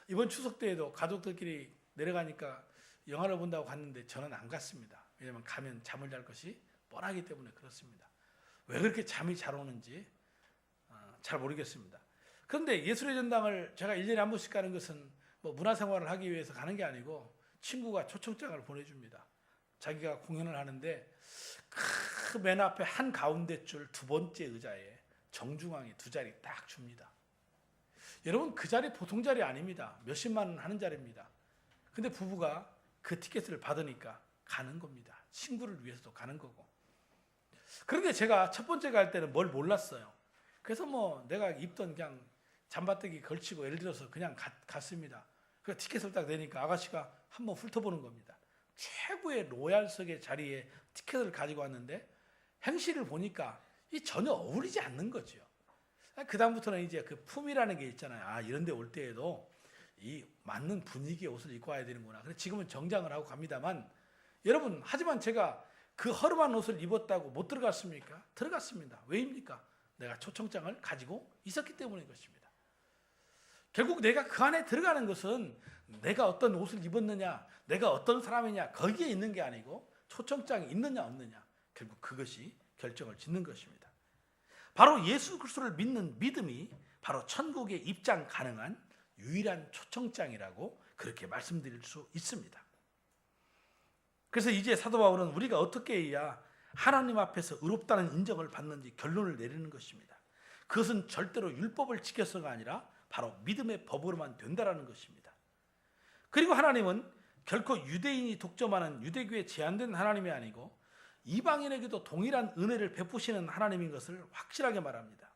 이번 추석 때에도 가족들끼리 내려가니까 영화를 본다고 갔는데 저는 안 갔습니다. 왜냐하면 가면 잠을 잘 것이 뻔하기 때문에 그렇습니다. 왜 그렇게 잠이 잘 오는지 잘 모르겠습니다. 그런데 예술의 전당을 제가 1년에 한 번씩 가는 것은 뭐 문화생활을 하기 위해서 가는 게 아니고 친구가 초청장을 보내줍니다. 자기가 공연을 하는데 그 맨 앞에 한 가운데 줄 두 번째 의자에 정중앙에 두 자리 딱 줍니다. 여러분 그 자리 보통 자리 아닙니다. 몇십만 원 하는 자리입니다. 근데 부부가 그 티켓을 받으니까 가는 겁니다. 친구를 위해서도 가는 거고. 그런데 제가 첫 번째 갈 때는 뭘 몰랐어요. 그래서 뭐 내가 입던 그냥 잠바뜨기 걸치고 예를 들어서 그냥 갔습니다. 그 티켓을 딱 내니까 아가씨가 한번 훑어보는 겁니다. 최고의 로얄석의 자리에 티켓을 가지고 왔는데 행실을 보니까 이 전혀 어울리지 않는 거죠. 그 다음부터는 이제 그 품이라는 게 있잖아요. 아 이런 데 올 때에도 이 맞는 분위기의 옷을 입고 와야 되는구나. 그래서 지금은 정장을 하고 갑니다만 여러분 하지만 제가 그 허름한 옷을 입었다고 못 들어갔습니까? 들어갔습니다. 왜입니까? 내가 초청장을 가지고 있었기 때문인 것입니다. 결국 내가 그 안에 들어가는 것은 내가 어떤 옷을 입었느냐, 내가 어떤 사람이냐 거기에 있는 게 아니고 초청장이 있느냐 없느냐 결국 그것이 결정을 짓는 것입니다. 바로 예수 그리스도를 믿는 믿음이 바로 천국에 입장 가능한 유일한 초청장이라고 그렇게 말씀드릴 수 있습니다. 그래서 이제 사도 바울은 우리가 어떻게 해야 하나님 앞에서 의롭다는 인정을 받는지 결론을 내리는 것입니다. 그것은 절대로 율법을 지켜서가 아니라 바로 믿음의 법으로만 된다라는 것입니다. 그리고 하나님은 결코 유대인이 독점하는 유대교에 제한된 하나님이 아니고 이방인에게도 동일한 은혜를 베푸시는 하나님인 것을 확실하게 말합니다.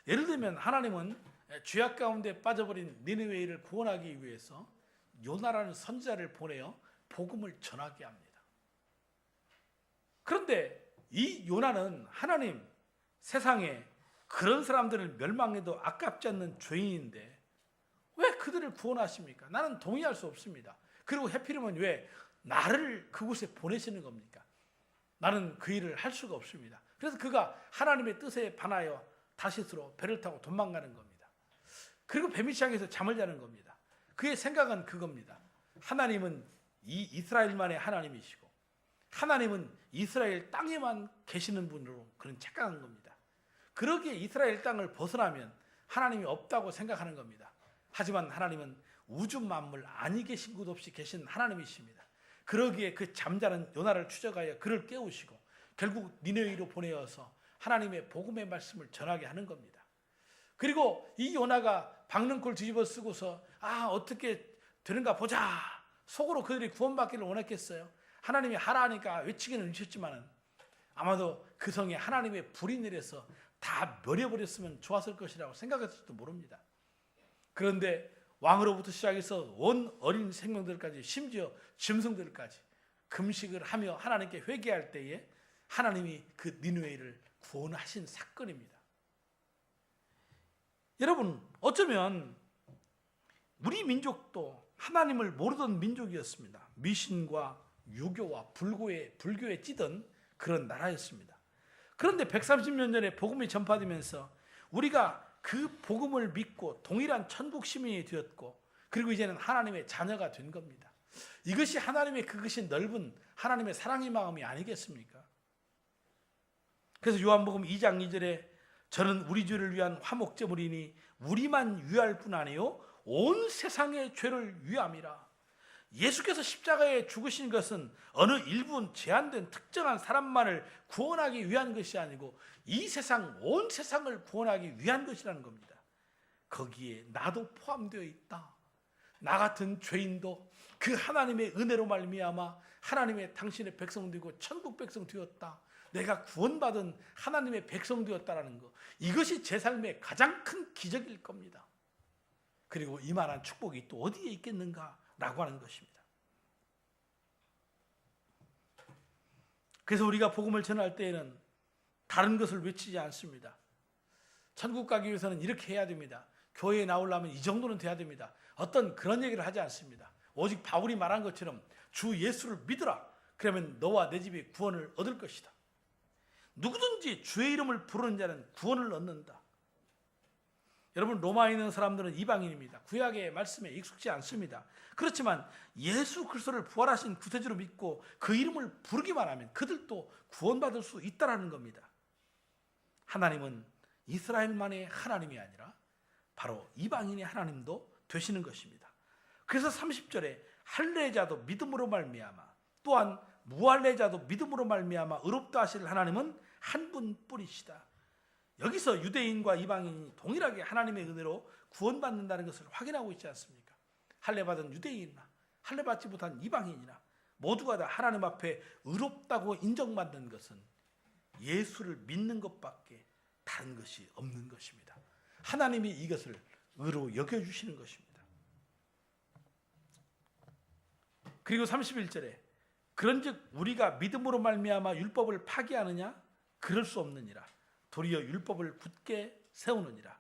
예를 들면 하나님은 죄악 가운데 빠져버린 니느웨를 구원하기 위해서 요나라는 선지자를 보내어 복음을 전하게 합니다. 그런데 이 요나는 하나님 세상에 그런 사람들을 멸망해도 아깝지 않는 죄인인데 왜 그들을 구원하십니까? 나는 동의할 수 없습니다. 그리고 해필이면 왜 나를 그곳에 보내시는 겁니까? 나는 그 일을 할 수가 없습니다. 그래서 그가 하나님의 뜻에 반하여 다시스로 배를 타고 도망가는 겁니다. 그리고 뱀이시장에서 잠을 자는 겁니다. 그의 생각은 그겁니다. 하나님은 이 이스라엘만의 하나님이시고 하나님은 이스라엘 땅에만 계시는 분으로 그런 착각한 겁니다. 그러기에 이스라엘 땅을 벗어나면 하나님이 없다고 생각하는 겁니다. 하지만 하나님은 우주 만물 아니 계신 곳 없이 계신 하나님이십니다. 그러기에 그 잠자는 요나를 추적하여 그를 깨우시고 결국 니느웨로 보내어서 하나님의 복음의 말씀을 전하게 하는 겁니다. 그리고 이 요나가 박능골 뒤집어 쓰고서 어떻게 되는가 보자 속으로 그들이 구원받기를 원했겠어요. 하나님이 하라 하니까 외치기는 외쳤지만 아마도 그 성에 하나님의 불이 내려서 다 멸해버렸으면 좋았을 것이라고 생각했을지도 모릅니다. 그런데 왕으로부터 시작해서 온 어린 생명들까지 심지어 짐승들까지 금식을 하며 하나님께 회개할 때에 하나님이 그 니느웨를 구원하신 사건입니다. 여러분 어쩌면 우리 민족도 하나님을 모르던 민족이었습니다. 미신과 유교와 불교에 찌든 그런 나라였습니다. 그런데 130년 전에 복음이 전파되면서 우리가 그 복음을 믿고 동일한 천국 시민이 되었고 그리고 이제는 하나님의 자녀가 된 겁니다. 이것이 하나님의 그것이 넓은 하나님의 사랑의 마음이 아니겠습니까? 그래서 요한복음 2장 2절에 저는 우리 죄를 위한 화목제물이니 우리만 위할 뿐 아니요 온 세상의 죄를 위함이라. 예수께서 십자가에 죽으신 것은 어느 일부 제한된 특정한 사람만을 구원하기 위한 것이 아니고 이 세상 온 세상을 구원하기 위한 것이라는 겁니다. 거기에 나도 포함되어 있다. 나 같은 죄인도 그 하나님의 은혜로 말미암아 하나님의 당신의 백성 되고 천국 백성 되었다. 내가 구원받은 하나님의 백성 되었다라는 것, 이것이 제 삶의 가장 큰 기적일 겁니다. 그리고 이만한 축복이 또 어디에 있겠는가라고 하는 것입니다. 그래서 우리가 복음을 전할 때에는 다른 것을 외치지 않습니다. 천국 가기 위해서는 이렇게 해야 됩니다. 교회에 나오려면 이 정도는 돼야 됩니다. 어떤 그런 얘기를 하지 않습니다. 오직 바울이 말한 것처럼 주 예수를 믿으라. 그러면 너와 내 집이 구원을 얻을 것이다. 누구든지 주의 이름을 부르는 자는 구원을 얻는다. 여러분, 로마에 있는 사람들은 이방인입니다. 구약의 말씀에 익숙지 않습니다. 그렇지만 예수 그리스도를 부활하신 구세주로 믿고 그 이름을 부르기만 하면 그들도 구원받을 수 있다는 겁니다. 하나님은 이스라엘만의 하나님이 아니라 바로 이방인의 하나님도 되시는 것입니다. 그래서 30절에 할례자도 믿음으로 말미암아 또한 무할례자도 믿음으로 말미암아 의롭다 하실 하나님은 한 분뿐이시다. 여기서 유대인과 이방인이 동일하게 하나님의 은혜로 구원받는다는 것을 확인하고 있지 않습니까? 할례받은 유대인이나 할례받지 못한 이방인이나 모두가 다 하나님 앞에 의롭다고 인정받는 것은 예수를 믿는 것밖에 다른 것이 없는 것입니다. 하나님이 이것을 의로 여겨주시는 것입니다. 그리고 31절에 그런즉 우리가 믿음으로 말미암아 율법을 파기하느냐? 그럴 수 없느니라. 도리어 율법을 굳게 세우느니라.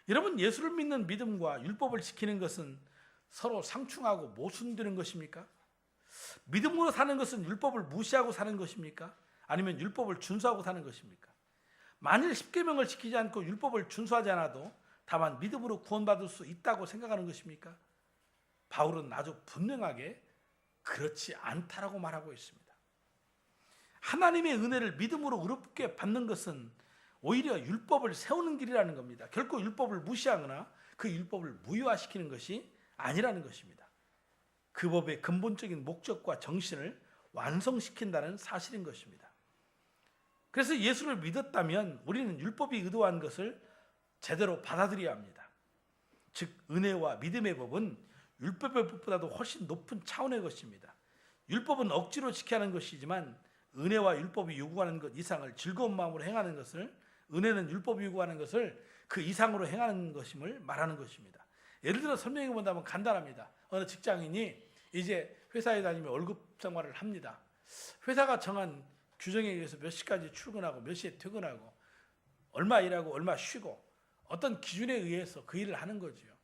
여러분, 예수를 믿는 믿음과 율법을 지키는 것은 서로 상충하고 모순되는 것입니까? 믿음으로 사는 것은 율법을 무시하고 사는 것입니까? 아니면 율법을 준수하고 사는 것입니까? 만일 십계명을 지키지 않고 율법을 준수하지 않아도 다만 믿음으로 구원받을 수 있다고 생각하는 것입니까? 바울은 아주 분명하게 그렇지 않다라고 말하고 있습니다. 하나님의 은혜를 믿음으로 의롭게 받는 것은 오히려 율법을 세우는 길이라는 겁니다. 결코 율법을 무시하거나 그 율법을 무효화시키는 것이 아니라는 것입니다. 그 법의 근본적인 목적과 정신을 완성시킨다는 사실인 것입니다. 그래서 예수를 믿었다면 우리는 율법이 의도한 것을 제대로 받아들여야 합니다. 즉 은혜와 믿음의 법은 율법의 법보다도 훨씬 높은 차원의 것입니다. 율법은 억지로 지켜야 하는 것이지만 은혜와 율법이 요구하는 것 이상을 즐거운 마음으로 행하는 것을, 은혜는 율법이 요구하는 것을 그 이상으로 행하는 것임을 말하는 것입니다. 예를 들어 설명해 본다면 간단합니다. 어느 직장인이 이제 회사에 다니며 월급 생활을 합니다. 회사가 정한 규정에 의해서 몇 시까지 출근하고 몇 시에 퇴근하고 얼마 일하고 얼마 쉬고 어떤 기준에 의해서 그 일을 하는 거지요.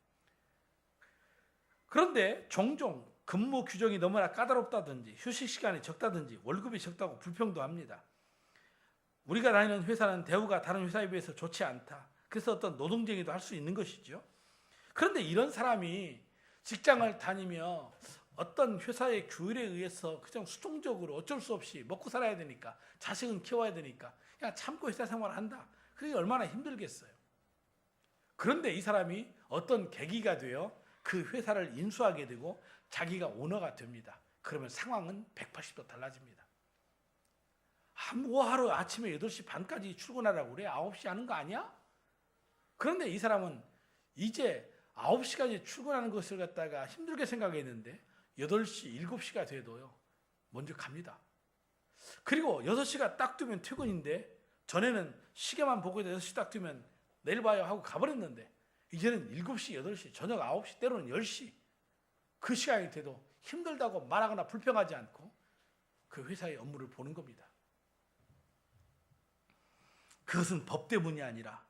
그런데 종종 근무 규정이 너무나 까다롭다든지 휴식 시간이 적다든지 월급이 적다고 불평도 합니다. 우리가 다니는 회사는 대우가 다른 회사에 비해서 좋지 않다. 그래서 어떤 노동쟁이도 할 수 있는 것이죠. 그런데 이런 사람이 직장을 다니며 어떤 회사의 규율에 의해서 그냥 수동적으로 어쩔 수 없이 먹고 살아야 되니까, 자식은 키워야 되니까 그냥 참고 회사 생활을 한다. 그게 얼마나 힘들겠어요. 그런데 이 사람이 어떤 계기가 되어 그 회사를 인수하게 되고 자기가 오너가 됩니다. 그러면 상황은 180도 달라집니다. 뭐하러 아침에 8시 반까지 출근하라고 그래? 9시 하는 거 아니야? 그런데 이 사람은 이제 9시까지 출근하는 것을 갖다가 힘들게 생각했는데 8시, 7시가 돼도요 먼저 갑니다. 그리고 6시가 딱 되면 퇴근인데 전에는 시계만 보고 6시 딱 되면 내일 봐요 하고 가버렸는데 이제는 7시, 8시, 저녁 9시, 때로는 10시 그 시간이 돼도 힘들다고 말하거나 불평하지 않고 그 회사의 업무를 보는 겁니다. 그것은 법 때문이 아니라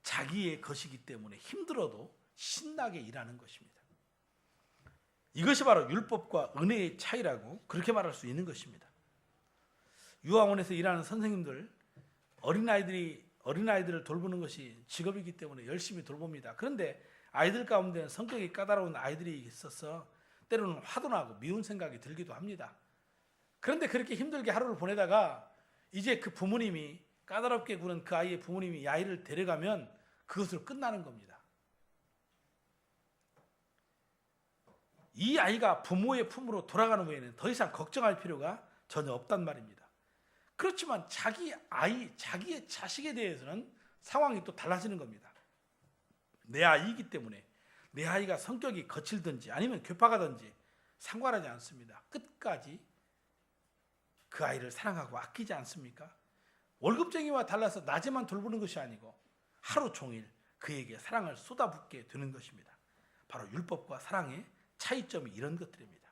자기의 것이기 때문에 힘들어도 신나게 일하는 것입니다. 이것이 바로 율법과 은혜의 차이라고 그렇게 말할 수 있는 것입니다. 유아원에서 일하는 선생님들, 어린아이들을 돌보는 것이 직업이기 때문에 열심히 돌봅니다. 그런데 아이들 가운데는 성격이 까다로운 아이들이 있어서 때로는 화도 나고 미운 생각이 들기도 합니다. 그런데 그렇게 힘들게 하루를 보내다가 이제 그 부모님이 까다롭게 구는 그 아이의 부모님이 이 아이를 데려가면 그것으로 끝나는 겁니다. 이 아이가 부모의 품으로 돌아가는 후에는 더 이상 걱정할 필요가 전혀 없단 말입니다. 그렇지만 자기 아이, 자기의 자식에 대해서는 상황이 또 달라지는 겁니다. 내 아이이기 때문에 내 아이가 성격이 거칠든지 아니면 괴팍하든지 상관하지 않습니다. 끝까지 그 아이를 사랑하고 아끼지 않습니까? 월급쟁이와 달라서 낮에만 돌보는 것이 아니고 하루 종일 그에게 사랑을 쏟아붓게 되는 것입니다. 바로 율법과 사랑의 차이점이 이런 것들입니다.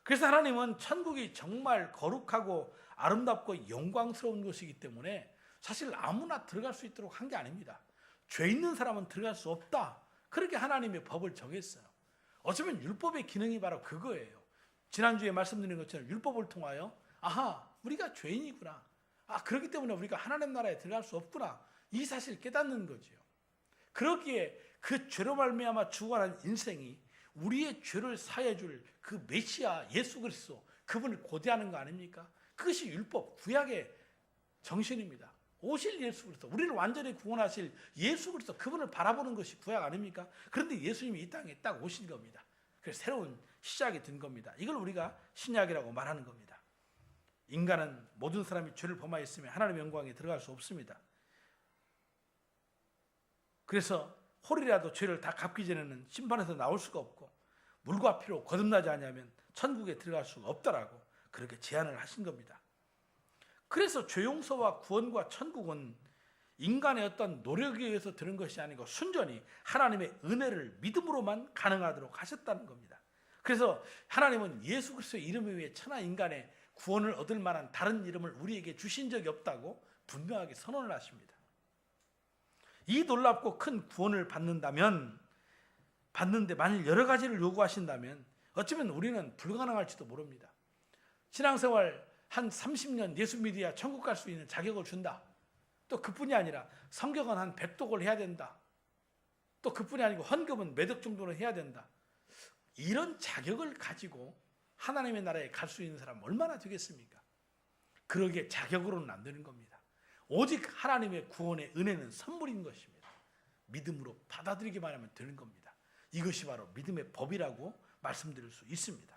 그래서 하나님은 천국이 정말 거룩하고 아름답고 영광스러운 것이기 때문에 사실 아무나 들어갈 수 있도록 한 게 아닙니다. 죄 있는 사람은 들어갈 수 없다. 그렇게 하나님의 법을 정했어요. 어쩌면 율법의 기능이 바로 그거예요. 지난주에 말씀드린 것처럼 율법을 통하여 아하, 우리가 죄인이구나. 그렇기 때문에 우리가 하나님 나라에 들어갈 수 없구나, 이 사실을 깨닫는 거지요. 그러기에 그 죄로 말미암아 죽어가는 인생이 우리의 죄를 사해 줄 그 메시아 예수 그리스도, 그분을 고대하는 거 아닙니까? 그것이 율법 구약의 정신입니다. 오실 예수 그리스도, 우리를 완전히 구원하실 예수 그리스도, 그분을 바라보는 것이 구약 아닙니까? 그런데 예수님이 이 땅에 딱 오신 겁니다. 그래서 새로운 시작이 된 겁니다. 이걸 우리가 신약이라고 말하는 겁니다. 인간은 모든 사람이 죄를 범하였으면 하나님의 영광에 들어갈 수 없습니다. 그래서 홀이라도 죄를 다 갚기 전에는 심판에서 나올 수가 없고, 물과 피로 거듭나지 않으면 천국에 들어갈 수가 없다라고 그렇게 제안을 하신 겁니다. 그래서 죄 용서와 구원과 천국은 인간의 어떤 노력에 의해서 드는 것이 아니고 순전히 하나님의 은혜를 믿음으로만 가능하도록 하셨다는 겁니다. 그래서 하나님은 예수 그리스도의 이름 외에 천하 인간의 구원을 얻을 만한 다른 이름을 우리에게 주신 적이 없다고 분명하게 선언을 하십니다. 이 놀랍고 큰 구원을 받는데 만일 여러 가지를 요구하신다면 어쩌면 우리는 불가능할지도 모릅니다. 신앙생활 한 30년 예수 믿어야 천국 갈 수 있는 자격을 준다. 또 그뿐이 아니라 성경은 한 100독을 해야 된다. 또 그뿐이 아니고 헌금은 몇 억 정도는 해야 된다. 이런 자격을 가지고 하나님의 나라에 갈 수 있는 사람 얼마나 되겠습니까? 그러기에 자격으로는 안 되는 겁니다. 오직 하나님의 구원의 은혜는 선물인 것입니다. 믿음으로 받아들이기만 하면 되는 겁니다. 이것이 바로 믿음의 법이라고 말씀드릴 수 있습니다.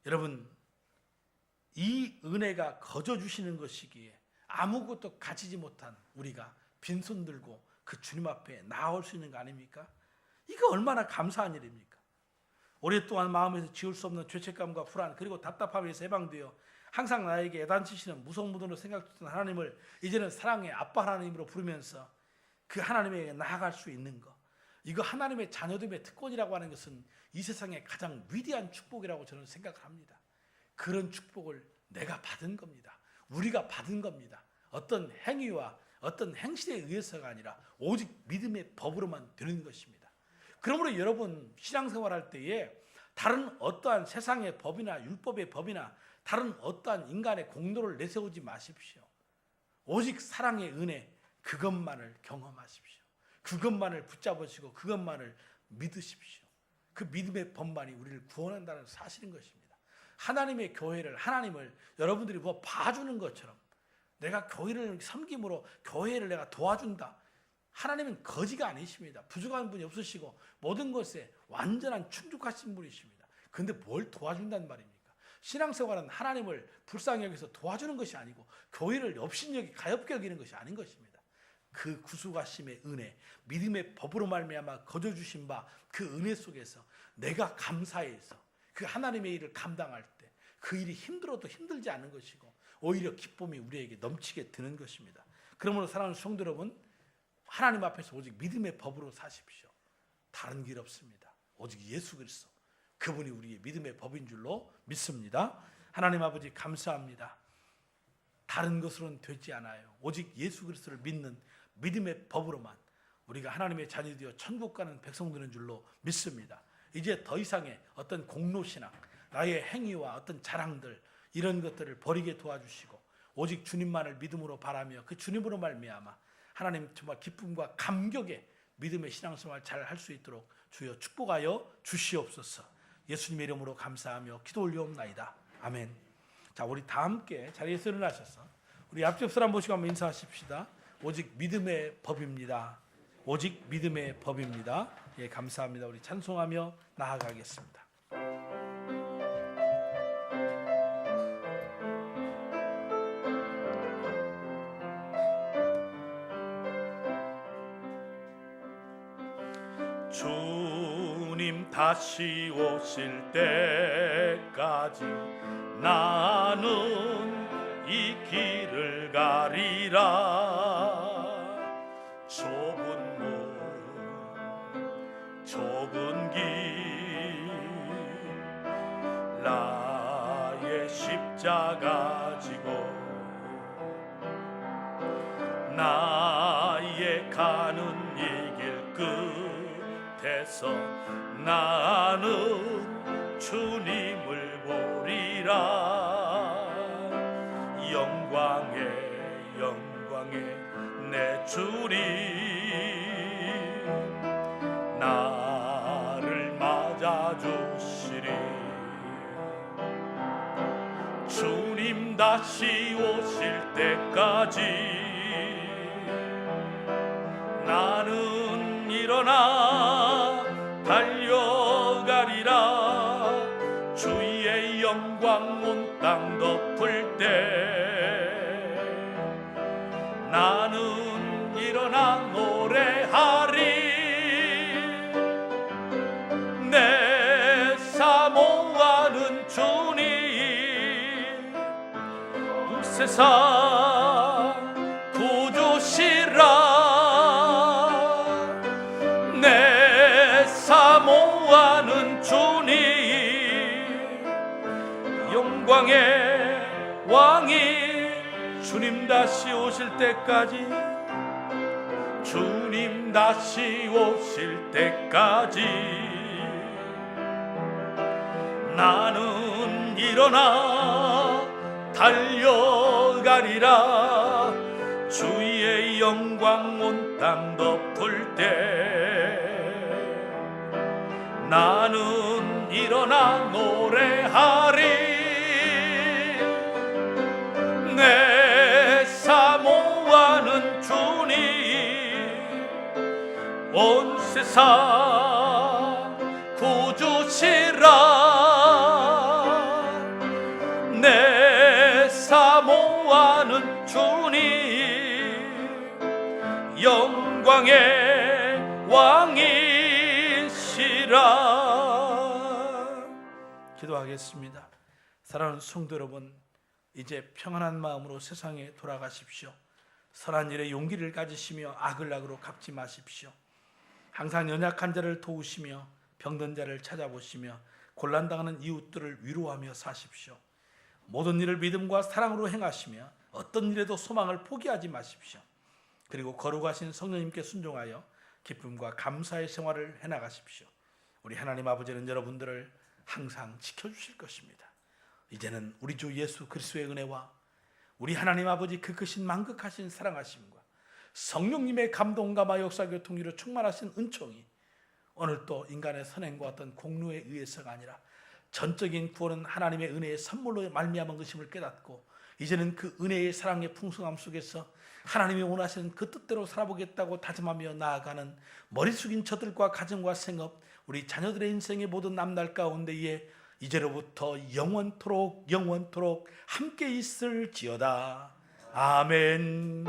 여러분, 이 은혜가 거저 주시는 것이기에 아무것도 가지지 못한 우리가 빈손 들고 그 주님 앞에 나아올 수 있는 거 아닙니까? 이거 얼마나 감사한 일입니까? 오랫동안 마음에서 지울 수 없는 죄책감과 불안, 그리고 답답함에서 해방되어 항상 나에게 애단치시는 무성무동으로 생각했던 하나님을 이제는 사랑의 아빠 하나님으로 부르면서 그 하나님에게 나아갈 수 있는 것, 이거 하나님의 자녀됨의 특권이라고 하는 것은 이 세상의 가장 위대한 축복이라고 저는 생각을 합니다. 그런 축복을 내가 받은 겁니다. 우리가 받은 겁니다. 어떤 행위와 어떤 행실에 의해서가 아니라 오직 믿음의 법으로만 되는 것입니다. 그러므로 여러분, 신앙생활할 때에 다른 어떠한 세상의 법이나 율법의 법이나 다른 어떠한 인간의 공로를 내세우지 마십시오. 오직 사랑의 은혜, 그것만을 경험하십시오. 그것만을 붙잡으시고 그것만을 믿으십시오. 그 믿음의 법만이 우리를 구원한다는 사실인 것입니다. 하나님의 교회를, 하나님을 여러분들이 뭐 봐주는 것처럼 내가 교회를 섬김으로 교회를 내가 도와준다. 하나님은 거지가 아니십니다. 부족한 분이 없으시고 모든 것에 완전한 충족하신 분이십니다. 그런데 뭘 도와준다는 말입니까? 신앙생활은 하나님을 불쌍히 여기서 도와주는 것이 아니고 교회를 업신여기 가엾게 여기는 것이 아닌 것입니다. 그 구속하심의 은혜, 믿음의 법으로 말미암아 거저 주신 바 그 은혜 속에서 내가 감사해서 그 하나님의 일을 감당할 때 그 일이 힘들어도 힘들지 않은 것이고 오히려 기쁨이 우리에게 넘치게 드는 것입니다. 그러므로 사랑하는 성도 여러분, 하나님 앞에서 오직 믿음의 법으로 사십시오. 다른 길 없습니다. 오직 예수 그리스도, 그분이 우리의 믿음의 법인 줄로 믿습니다. 하나님 아버지 감사합니다. 다른 것으로는 되지 않아요. 오직 예수 그리스도를 믿는 믿음의 법으로만 우리가 하나님의 자녀 되어 천국 가는 백성 되는 줄로 믿습니다. 이제 더 이상의 어떤 공로신앙, 나의 행위와 어떤 자랑들, 이런 것들을 버리게 도와주시고 오직 주님만을 믿음으로 바라며 그 주님으로 말미암아 하나님 정말 기쁨과 감격의 믿음의 신앙생활 잘 할 수 있도록 주여 축복하여 주시옵소서. 예수님의 이름으로 감사하며 기도 올려옵나이다. 아멘. 자, 우리 다 함께 자리에서 일어나셔서 우리 앞집 사람 보시고 한번 인사하십시다. 오직 믿음의 법입니다. 오직 믿음의 법입니다. 예, 감사합니다. 우리 찬송하며 나아가겠습니다. 주님 다시 오실 때까지 나는 이 길을 가리라. 좁은 문, 좁은 길, 나의 십자가 지고 나의 가는 이 길 끝에서 나는 주님을 보리라. 주님 나를 맞아주시리. 주님 다시 오실 때까지 나는 일어나 달려가리라. 주의 영광 온 땅 덮을 때 나는 일어나 노래하리. 내 사모하는 주님 세상 구주시라. 내 사모하는 주님 영광의 왕이 주님 다시 오실 때까지 주님 다시 오실 때까지 나는 일어나 달려가리라. 주의 영광 온 땅 덮을 때 나는 일어나 노래하리. 내 사모하는 주님 온 세상 구주시라. 내 사모하는 주님 영광의 왕이시라. 기도하겠습니다. 사랑하는 성도 여러분, 이제 평안한 마음으로 세상에 돌아가십시오. 선한 일에 용기를 가지시며 악을 악으로 갚지 마십시오. 항상 연약한 자를 도우시며 병든 자를 찾아보시며 곤란당하는 이웃들을 위로하며 사십시오. 모든 일을 믿음과 사랑으로 행하시며 어떤 일에도 소망을 포기하지 마십시오. 그리고 거룩하신 성령님께 순종하여 기쁨과 감사의 생활을 해나가십시오. 우리 하나님 아버지는 여러분들을 항상 지켜주실 것입니다. 이제는 우리 주 예수 그리스도의 은혜와 우리 하나님 아버지 그 크신 만극하신 사랑하심과 성령님의 감동감화 역사교통으로 충만하신 은총이 오늘 또 인간의 선행과 어떤 공로에 의해서가 아니라 전적인 구원은 하나님의 은혜의 선물로 말미암은 것임을 깨닫고 이제는 그 은혜의 사랑의 풍성함 속에서 하나님이 원하시는 그 뜻대로 살아보겠다고 다짐하며 나아가는 머리 숙인 저들과 가정과 생업, 우리 자녀들의 인생의 모든 남날 가운데에 이제로부터 영원토록 함께 있을지어다. 아멘.